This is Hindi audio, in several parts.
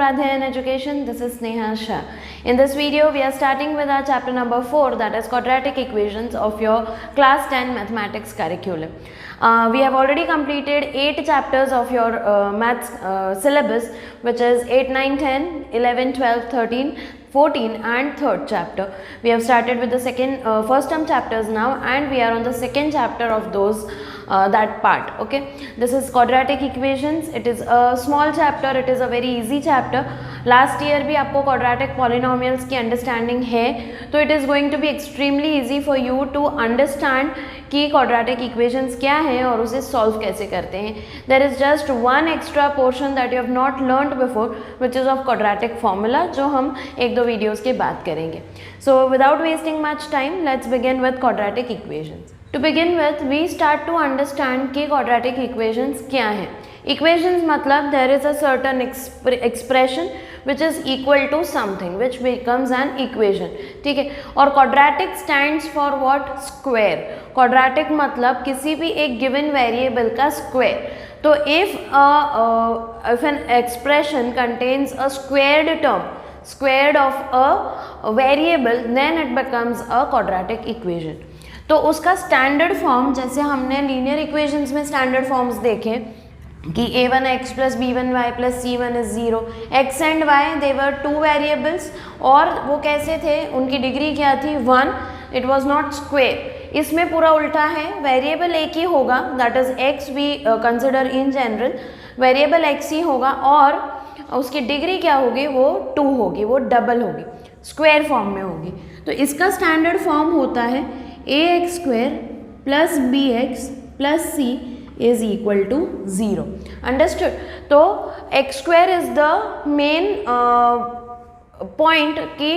Radhe and Education. This is Sneha Shah. In this video, we are starting with our chapter number 4, that is quadratic equations of your class 10 mathematics curriculum. We have already completed 8 chapters of your maths syllabus, which is 8, 9, 10, 11, 12, 13, 14 and third chapter. We have started with the first term chapters now, and we are on the second chapter of those that part. Okay, this is quadratic equations. It is a small chapter, it is a very easy chapter. Last year भी आपको quadratic polynomials की understanding है, तो it is going to be extremely easy for you to understand कि quadratic equations क्या है और उसे solve कैसे करते हैं. There is just one extra portion that you have not learnt before, which is of quadratic formula, जो हम एक दो वीडियोस के बाद करेंगे. So without wasting much time, let's begin with quadratic equations. To begin with, we start to understand कि quadratic equations क्या हैं. Equations मतलब there is a certain expression which is equal to something which becomes an equation. ठीक है. और quadratic stands for what? Square. Quadratic मतलब किसी भी एक given variable का square. तो if an expression contains a squared term, squared of a variable, then it becomes a quadratic equation. तो उसका स्टैंडर्ड फॉर्म, जैसे हमने लीनियर इक्वेशंस में स्टैंडर्ड फॉर्म्स देखे कि a1x plus b1y plus c1 is 0, x and y they were two variables और वो कैसे थे, उनकी डिग्री क्या थी, 1. It was not square. इसमें पूरा उल्टा है, वेरिएबल एक ही होगा, that is x we consider in general, variable x ही होगा और उसकी डिग्री क्या होगी, वो 2 होगी, वो डबल होगी, स्क्वायर फॉर्म में होगी. तो इसका स्टैंडर्ड फॉर्म होता है ax square plus bx plus c is equal to 0. Understood. तो x square is the main point कि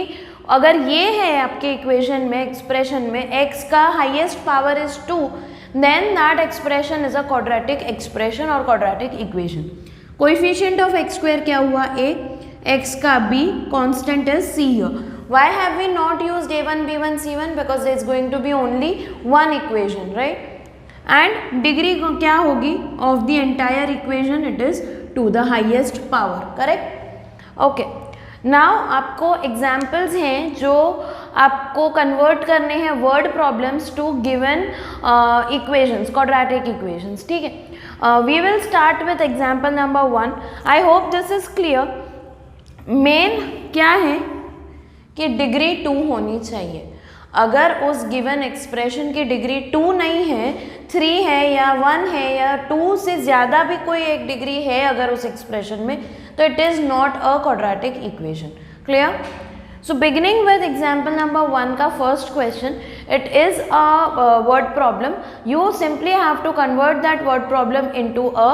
अगर ये है आपके इक्वेशन में, एक्सप्रेशन में x का highest power is 2, then that expression is a quadratic expression और quadratic equation. Coefficient of x square क्या हुआ, a, x का b, constant is c here. Why have we not used a1, b1, c1? Because there is going to be only one equation, right? And degree क्या होगी of the entire equation? It is to the highest power, correct? Okay. Now आपको examples हैं जो आपको convert करने हैं word problems to given equations, quadratic equations. ठीक है. We will start with example number 1. I hope this is clear. Main क्या है कि डिग्री 2 होनी चाहिए. अगर उस गिवन एक्सप्रेशन की डिग्री 2 नहीं है, 3 है या 1 है या 2 से ज़्यादा भी कोई एक डिग्री है अगर उस एक्सप्रेशन में, तो it is not a quadratic equation. Clear? So beginning with example number 1 का first question, it is a word problem. You simply have to convert that word problem into a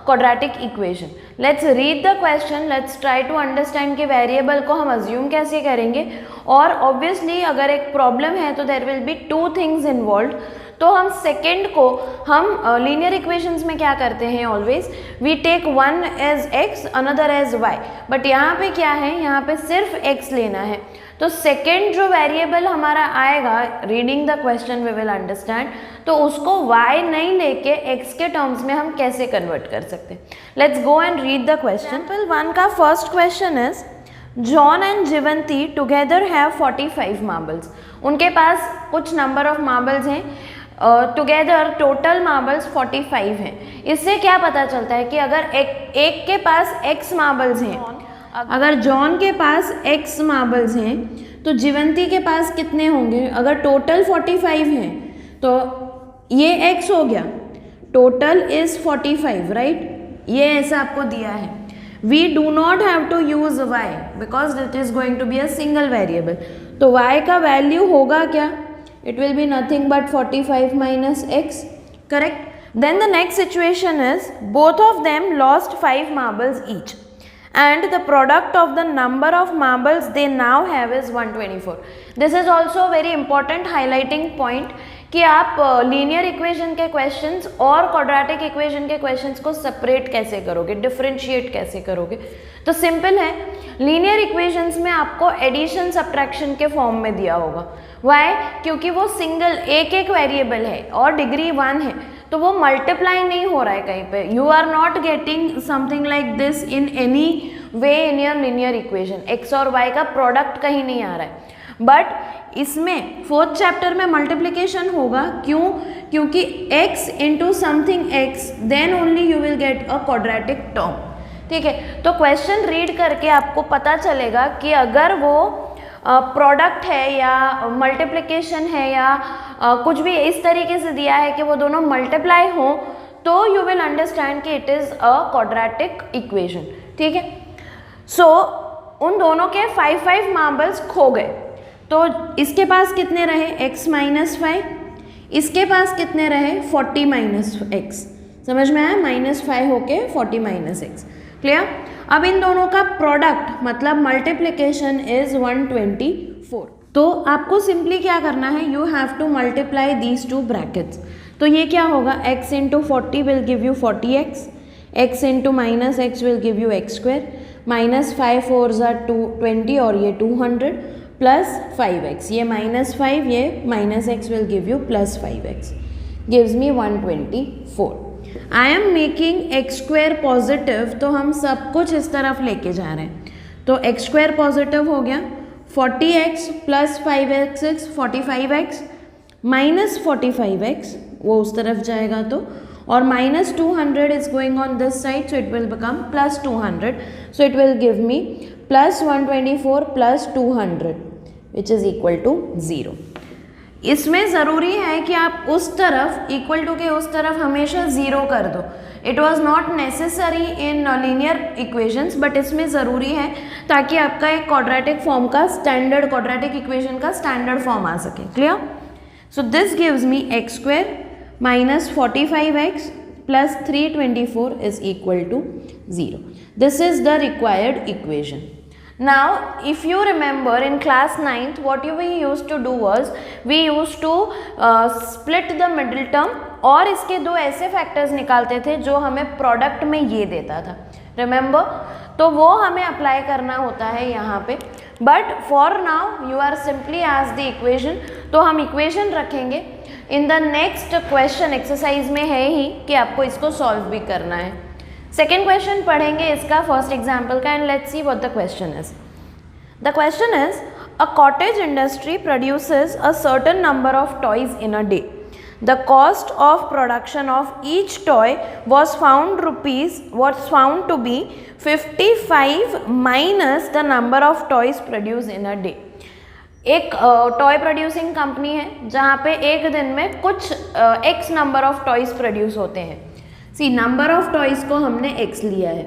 quadratic equation. Let's read the question. Let's try to understand कि variable को हम assume कैसे करेंगे. और obviously अगर एक problem है तो there will be 2 things involved. तो हम सेकेंड को हम लीनियर इक्वेशंस में क्या करते हैं, always we take one as x another as y. But यहाँ पे क्या है, यहाँ पे सिर्फ x लेना है. तो सेकेंड जो वेरिएबल हमारा आएगा, reading the question we will understand, तो उसको y नहीं लेके x के टर्म्स में हम कैसे कन्वर्ट कर सकते हैं. Let's go and read the question. Example 1 का first question is John and Jeevanti together have 45 marbles. उनके पास कुछ नंबर ऑफ मार्बल्स हैं, टुगेदर टोटल मार्बल्स 45 हैं. इससे क्या पता चलता है कि अगर एक के पास x मार्बल्स हैं, अगर जॉन के पास x मार्बल्स हैं तो जीवंती के पास कितने होंगे. अगर टोटल 45 हैं तो ये x हो गया, टोटल इज 45, राइट. ये ऐसा आपको दिया है. We do not have to use y because it is going to be a single variable. तो y का वैल्यू होगा क्या, it will be nothing but 45 minus x, correct. Then the next situation is both of them lost 5 marbles each and the product of the number of marbles they now have is 124. This is also a very important highlighting point कि आप लीनियर इक्वेशन के क्वेश्चंस और क्वाड्रेटिक इक्वेशन के क्वेश्चंस को सेपरेट कैसे करोगे, डिफरेंशिएट कैसे करोगे. तो सिंपल है, लीनियर इक्वेशंस में आपको एडिशन सब्ट्रैक्शन के फॉर्म में दिया होगा. वाई? क्योंकि वो सिंगल एक वेरिएबल है और डिग्री 1 है, तो वो मल्टीप्लाई नहीं हो रहा है कहीं पे. You are not getting something like this in any way in your linear equation, x और y का प्रोडक्ट कहीं नहीं आ रहा है। बट इसमें फोर्थ चैप्टर में मल्टीप्लिकेशन होगा, क्यों? क्योंकि x into something x, then only you will get a quadratic term. ठीक है, तो क्वेश्चन रीड करके आपको पता चलेगा कि अगर वो प्रोडक्ट है या मल्टीप्लिकेशन है या कुछ भी इस तरीके से दिया है कि वो दोनों मल्टीप्लाई हो, तो यू विल अंडरस्टैंड कि it is a quadratic equation. ठीक है, सो उन दोनों के 5 मार्बल्स खो गए, तो इसके पास कितने रहे? x माइनस 5, इसके पास कितने रहे? 40 माइनस एक्स। समझ में आया? -5 होके 40 माइनस एक्स। क्लियर? अब इन दोनों का प्रोडक्ट मतलब मल्टीप्लिकेशन इज 124। तो आपको सिंपली क्या करना है, you have to multiply these two brackets. तो ये क्या होगा? x into 40 will give you 40x, x into minus x will give you x square, -5 4 20 और ये 200 प्लस 5x, ये -5, ये -x will give you plus 5x, gives me 124। I am making x square positive, तो हम सब कुछ इस तरफ लेके जा रहे हैं। तो x स्क्वायर पॉजिटिव हो गया, 40x plus 5x 45x minus 45x, वो उस तरफ जाएगा तो, और -200 is going on this side, so it will become plus 200, so it will give me plus 124 plus 200 which is equal to 0। इसमें ज़रूरी है कि आप उस तरफ इक्वल टू के उस तरफ हमेशा 0 कर दो। It was not necessary in linear equations, but इसमें ज़रूरी है ताकि आपका एक क्वाड्रेटिक फॉर्म का स्टैंडर्ड, क्वाड्रेटिक इक्वेशन का स्टैंडर्ड फॉर्म आ सके। Clear? So this gives me x square minus 45x plus 324 is equal to 0. This is the required equation. Now, if you remember in class 9th, what we used to do was, we used to split the middle term और इसके दो ऐसे फैक्टर्स निकालते थे जो हमें प्रोडक्ट में ये देता था। रिमेंबर? तो वो हमें अप्लाई करना होता है यहाँ पे। But for now you are simply as the equation, तो हम इक्वेशन रखेंगे। In the next question exercise में है ही कि आपको इसको सॉल्व भी करना है। सेकेंड क्वेश्चन पढ़ेंगे इसका, फर्स्ट एग्जाम्पल का, and let's see what the question is. The question is, a cottage industry produces a certain number of toys in a day. The cost of production of each toy was found to be 55 minus the number of toys produced in a day. एक टॉय प्रोड्यूसिंग कंपनी है जहाँ पे एक दिन में कुछ x number of toys produce होते हैं। सी, नंबर ऑफ टॉयज को हमने x लिया है,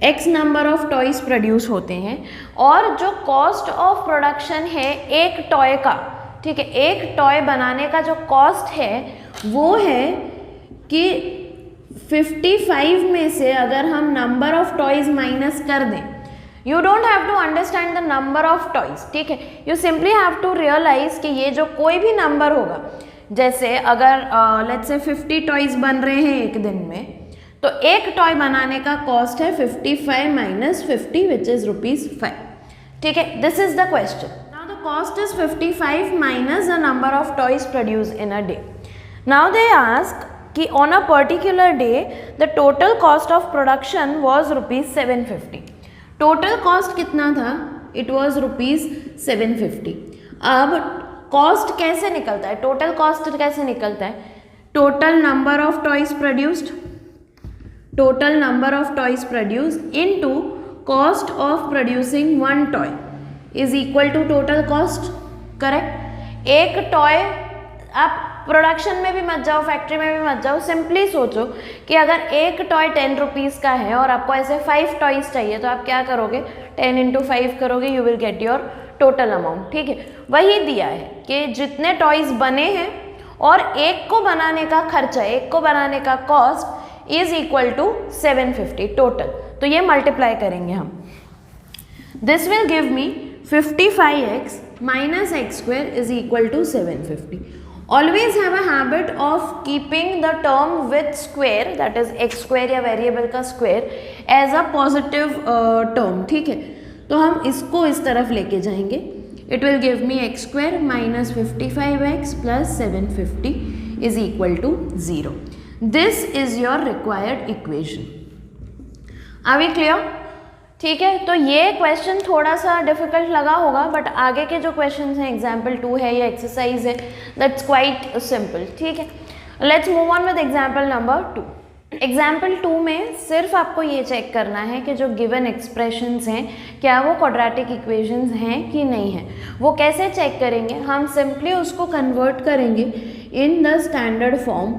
x number of toys produce होते हैं, और जो कॉस्ट ऑफ प्रोडक्शन है एक टॉय का, ठीक है, एक टॉय बनाने का जो कॉस्ट है वो है कि 55 में से अगर हम नंबर ऑफ टॉयज माइनस कर दें, you don't have to understand the number of toys, ठीक है, you simply have to realise कि ये जो कोई भी नंबर होगा, जैसे अगर लेट्स से 50 टॉयज बन रहे हैं एक दिन में, तो एक टॉय बनाने का कॉस्ट है 55 माइनस 50 विच इज ₹5, ठीक है। This is the question. Cost is 55 minus the number of toys produced in a day. Now they ask कि on a particular day the total cost of production was ₹750. Total cost कितना था? It was ₹750. अब cost कैसे निकलता है? Total cost कैसे निकलता है? Total number of toys produced, total number of toys produced into cost of producing one toy is equal to total cost, correct. एक टॉय, आप प्रोडक्शन में भी मत जाओ, फैक्ट्री में भी मत जाओ, सिंपली सोचो कि अगर एक टॉय 10 रुपीज़ का है और आपको ऐसे 5 टॉयज चाहिए, तो आप क्या करोगे? 10 × 5 करोगे, you will get your total amount, ठीक है। वही दिया है कि जितने टॉयज बने हैं और एक को बनाने का खर्चा, एक को बनाने का cost is equal to 750 total. तो ये मल्टीप्लाई करेंगे हम। This will give me 55x minus x square is equal to 750. Always have a habit of keeping the term with square, that is x square या variable का square, as a positive term, ठीक है। तो हम इसको इस तरफ लेके जाएंगे। It will give me x square minus 55x plus 750 is equal to 0. This is your required equation. Are we clear? ठीक है, तो ये क्वेश्चन थोड़ा सा डिफिकल्ट लगा होगा, बट आगे के जो क्वेश्चन हैं, एग्जाम्पल 2 है या एक्सरसाइज है, दैट्स क्वाइट सिंपल. ठीक है, let's move on with example number 2. Example 2 में सिर्फ आपको ये चेक करना है कि जो गिवन एक्सप्रेशंस हैं क्या वो क्वाड्रेटिक इक्वेशंस हैं कि नहीं है. वो कैसे चेक करेंगे? हम सिंपली उसको कन्वर्ट करेंगे इन द स्टैंडर्ड फॉर्म.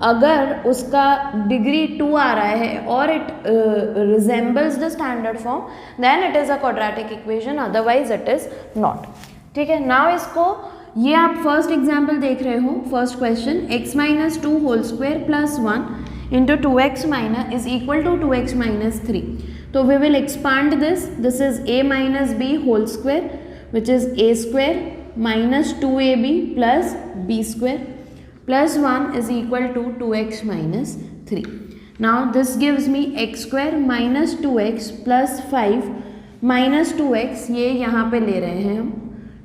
अगर उसका डिग्री 2 आ रहा है और it resembles the standard form, then it is a quadratic equation, otherwise it is not. ठीक है, नाउ इसको, ये आप फर्स्ट एग्जाम्पल देख रहे हो, first question, x minus 2 whole square plus 1 into 2x minus is equal to 2x minus 3. So we will expand this. This is a minus b whole square, which is a square minus 2ab plus b square plus 1 is equal to 2x minus 3. Now this gives me x square minus 2x plus 5 minus 2x, ये यहाँ पे ले रहे हैं हम,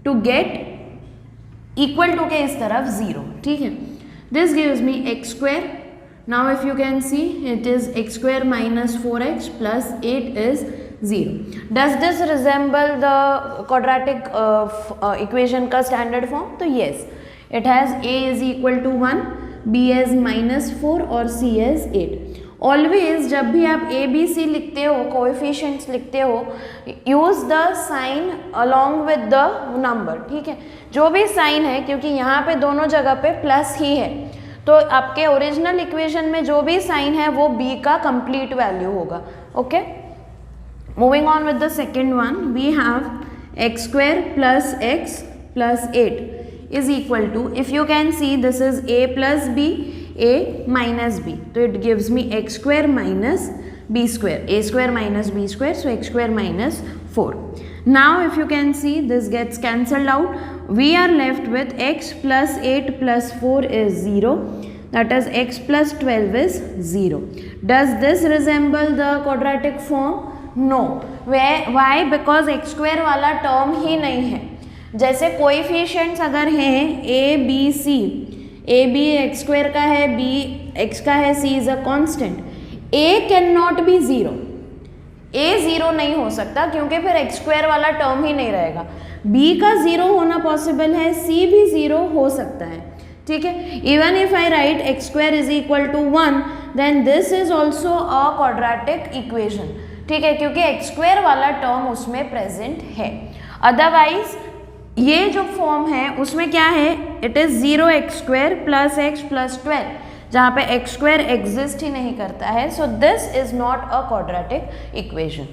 to get equal to के इस तरफ 0. ठीक है, this gives me x square. Now if you can see, it is x square minus 4x plus 8 is 0. Does this resemble the quadratic equation का standard form? तो yes, it has a is equal to 1, b as minus 4 और c as 8. Always जब भी आप a b c लिखते हो, coefficients लिखते हो, use the sign along with the number. ठीक है, जो भी साइन है, क्योंकि यहाँ पे दोनों जगह पे प्लस ही है, तो आपके ओरिजिनल इक्वेशन में जो भी साइन है वो b का कंप्लीट वैल्यू होगा. Okay, moving on with the second one, we have x square plus x plus 8 is equal to, if you can see, this is a plus b, a minus b, तो it gives me x square minus b square, a square minus b square, so x square minus 4. Now if you can see, this gets cancelled out. We are left with x plus 8 plus 4 is 0. That is x plus 12 is 0. Does this resemble the quadratic form? No. Why? Because x square वाला term ही नहीं है. जैसे coefficients अगर हैं a b c, a b x square का है, b x का है, c is a constant. a cannot be 0. a 0 नहीं हो सकता क्योंकि फिर x स्क्वायर वाला टर्म ही नहीं रहेगा. b का 0 होना पॉसिबल है, c भी 0 हो सकता है. ठीक है, even if I write x square is equal to 1, then this is also a quadratic equation. ठीक है, क्योंकि x स्क्वायर वाला टर्म उसमें प्रेजेंट है. अदरवाइज ये जो फॉर्म है उसमें क्या है, it is 0x square plus x plus 12, जहाँ पे एक्स स्क्वायर एग्जिस्ट ही नहीं करता है. So this is not a quadratic equation.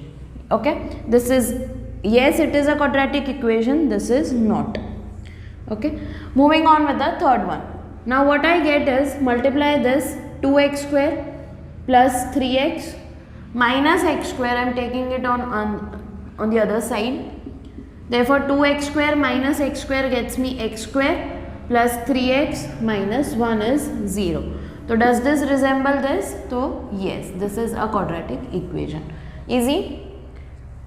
Okay, this is, yes it is a quadratic equation, this is not. Okay, moving on with the third one. Now what I get is, multiply this 2x square plus 3x minus x square, I am taking it on the other side. Therefore 2x square minus x square gets me x square plus 3x minus 1 is 0. So does this resemble this? So yes, this is a quadratic equation. Easy.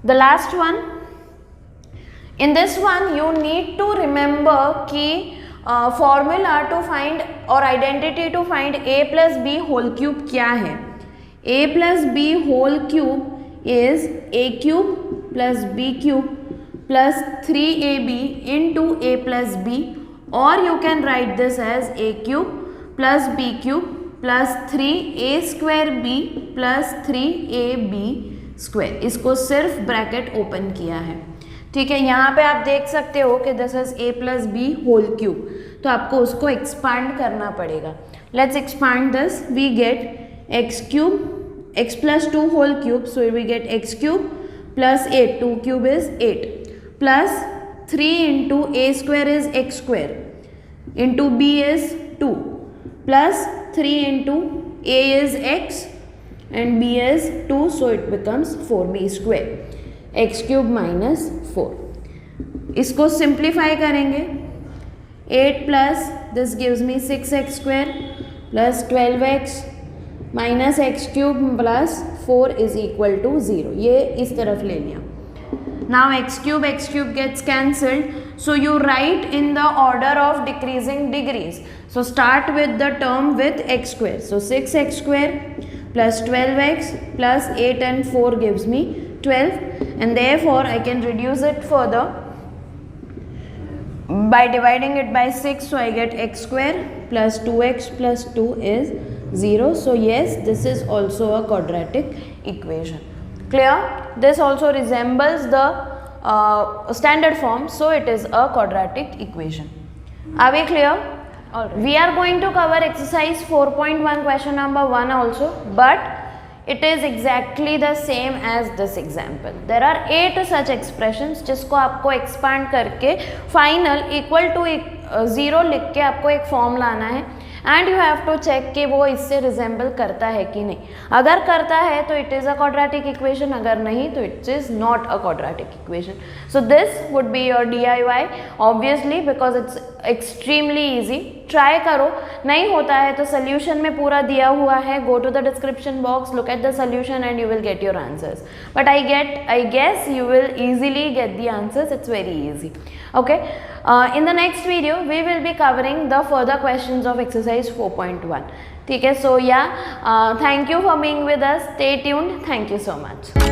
The last one. In this one you need to remember कि formula to find or identity to find a plus b whole cube क्या है. a plus b whole cube is a cube plus b cube plus 3ab into a plus b, or you can write this as a cube plus b cube plus 3a square b plus 3ab square. इसको सिर्फ ब्रैकेट ओपन किया है. ठीक है, यहाँ पे आप देख सकते हो कि this is a plus B whole cube, तो आपको उसको एक्सपांड करना पड़ेगा. Let's expand this. We get x cube, x plus 2 whole cube, so we get x cube plus 8, 2 cube is 8, plus 3 into a square is x square into b is 2, plus 3 into a is x and b is 2, so it becomes 4b square, x cube minus 4. इसको सिंप्लीफाई करेंगे. 8 plus this gives me 6x square plus 12x minus x cube plus 4 is equal to 0. ये इस तरफ ले लिया. Now x cube gets cancelled, so you write in the order of decreasing degrees. So start with the term with x square. So 6x square plus 12x plus 8 and 4 gives me 12, and therefore I can reduce it further by dividing it by 6. So I get x square plus 2x plus 2 is 0. So yes, this is also a quadratic equation. Clear? This also resembles the standard form, so it is a quadratic equation. Are we clear? Alright. We are going to cover exercise 4.1 question number 1 also, but it is exactly the same as this example. There are 8 such expressions जिसको आपको expand करके final equal to 0 लिख के आपको एक फॉर्म लाना है, and you have to check कि वो इससे रिजेंबल करता है कि नहीं. अगर करता है तो it is a quadratic equation, अगर नहीं तो it is not a quadratic equation. So this would be your DIY obviously because it's extremely easy. Try करो, नहीं होता है तो सोल्यूशन में पूरा दिया हुआ है. Go to the description box, look at the solution and you will get your answers. But I guess you will easily get the answers. It's very easy. Okay, in the next video we will be covering the further questions of exercise 4.1. ठीक है, so yeah, thank you for being with us. Stay tuned. Thank you so much.